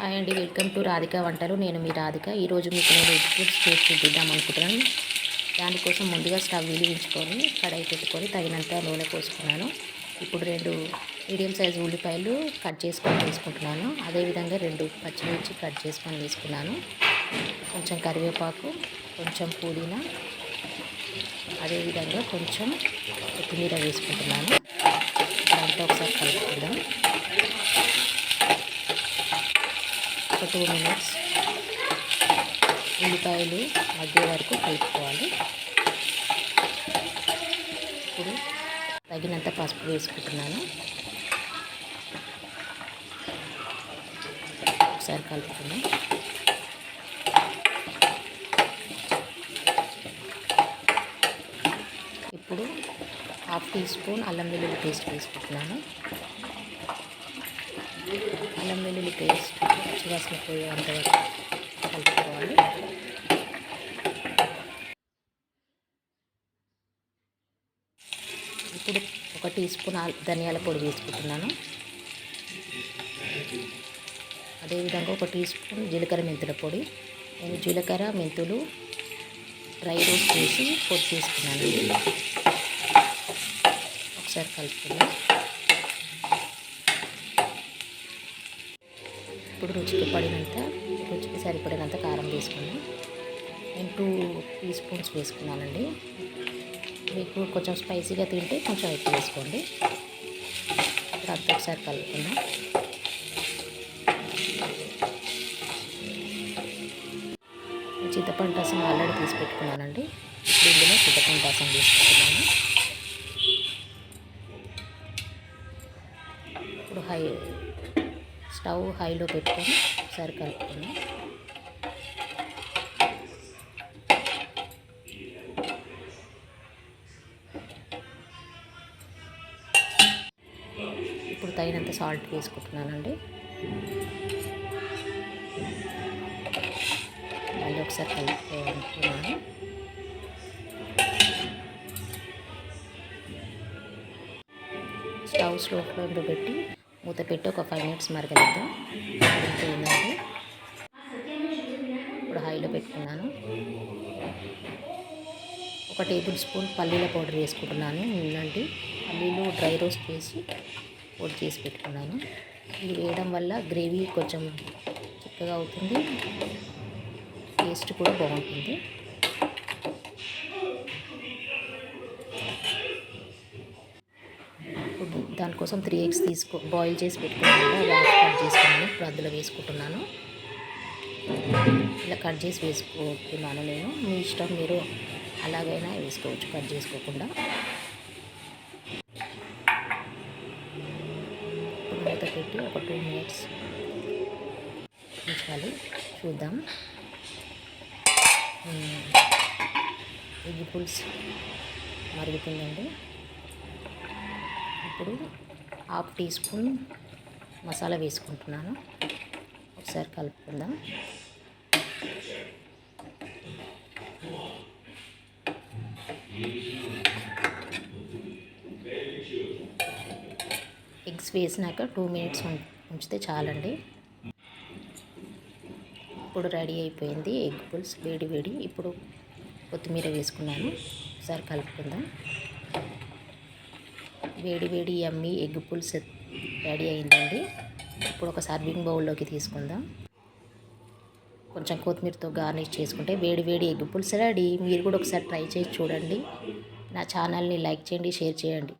Hi అండి, welcome to Radhika వంటలు. నేను మీ రాధిక. ఈరోజు మీకు నేను ఎగ్ ఫ్రూట్స్ చేసి చూపిద్దాం అనుకుంటున్నాను. దానికోసం ముందుగా స్టవ్ వెలిగించుకొని కడాయి పెట్టుకొని తగినంత నూనె పోసుకున్నాను. ఇప్పుడు 2 మీడియం సైజు ఉల్లిపాయలు కట్ చేసుకొని వేసుకుంటున్నాను. అదేవిధంగా 2 పచ్చిమిర్చి కట్ చేసుకొని వేసుకున్నాను. కొంచెం కరివేపాకు, కొంచెం పుదీనా, అదేవిధంగా కొంచెం కొత్తిమీర వేసుకుంటున్నాను. దాంతో ఒకసారి కలుపుకుందాం. ఒక 2 మినిట్స్ ఉల్లిపాయలు మగ్గే వరకు కలుపుకోవాలి. ఇప్పుడు తగినంత పసుపు వేసుకుంటున్నాను. ఒకసారి కలుపుకుందాం. ఇప్పుడు 1/2 టీ స్పూన్ అల్లం వెల్లుల్లి పేస్ట్ వేసుకుంటున్నాను. అల్లం వెల్లుల్లి పేస్ట్ పచ్చివాసన పోయేంత వరకు కలుపుకోవాలి. ఇప్పుడు 1 టీ స్పూన్ ధనియాల పొడి వేసుకుంటున్నాను. అదేవిధంగా 1 టీ స్పూన్ జీలకర్ర మెంతుల పొడి. నేను జీలకర్ర మెంతులు డ్రై రోస్ట్ చేసి పొడి చేసుకున్నాను. ఒకసారి కలుపుకుందాం. ఇప్పుడు రుచికి సరిపడినంత కారం వేసుకున్నాం. నేను 2 టీ స్పూన్స్ వేసుకున్నానండి. మీకు కొంచెం స్పైసీగా తింటే కొంచెం ఎక్కువ వేసుకోండి. ఇప్పుడు అంతా ఒకసారి కలుపుకుందాం. చింతపండు రసం ఆల్రెడీ తీసి పెట్టుకున్నానండి. ఇప్పుడు ఇందులో చింతపండు రసం వేసుకుంటున్నాను. ఇప్పుడు స్టవ్ హైలో పెట్టుకొని ఒకసారి కలుపుకుందాం. ఇప్పుడు తగినంత సాల్ట్ వేసుకుంటున్నానండి. మళ్ళీ ఒకసారి కలుపుకుంటున్నాను. స్టవ్ స్లో ఫ్లేమ్లో పెట్టి మూత పెట్టి ఒక 5 మినిట్స్ మరగనిద్దాం. ఉందండి. ఇప్పుడు హైలో పెట్టుకున్నాను. 1 టేబుల్ స్పూన్ పల్లీల పౌడర్ వేసుకుంటున్నాను. ఉందండి, పల్లీలు డ్రై రోస్ట్ చేసి పొడి చేసి పెట్టుకున్నాను. ఇది వేయడం వల్ల గ్రేవీ కొంచెం చిక్కగా అవుతుంది, టేస్ట్ కూడా బాగుంటుంది. దానికోసం 3 ఎగ్స్ బాయిల్ చేసి పెట్టుకున్నాను. కట్ చేసుకున్నాను. ఇప్పుడు అందులో వేసుకుంటున్నాను. ఇలా కట్ చేసి వేసుకుంటున్నాను నేను. మీ ఇష్టం, మీరు అలాగైనా వేసుకోవచ్చు కట్ చేసుకోకుండా. మూత పెట్టి ఒక 2 మినిట్స్ ఉంచాలి. చూద్దాం. ఎగ్ పులుసు మరుగుతుందండి. ఇప్పుడు 1/2 టీ స్పూన్ మసాలా వేసుకుంటున్నాను. ఒకసారి కలుపుకుందాం. ఎగ్స్ వేసినాక 2 మినిట్స్ ఉంచితే చాలండి. ఇప్పుడు రెడీ అయిపోయింది ఎగ్ పులుసు వేడి వేడి. ఇప్పుడు కొత్తిమీర వేసుకున్నాను. ఒకసారి కలుపుకుందాం. వేడి వేడి యమ్మీ ఎగ్ పులుసు రెడీ అయిందండి. ఇప్పుడు ఒక సర్వింగ్ బౌల్లోకి తీసుకుందాం. కొంచెం కొత్తిమీరతో గార్నిష్ చేసుకుంటే వేడి వేడి ఎగ్ పులుసు రెడీ. మీరు కూడా ఒకసారి ట్రై చేసి చూడండి. నా ఛానల్ని లైక్ చేయండి, షేర్ చేయండి.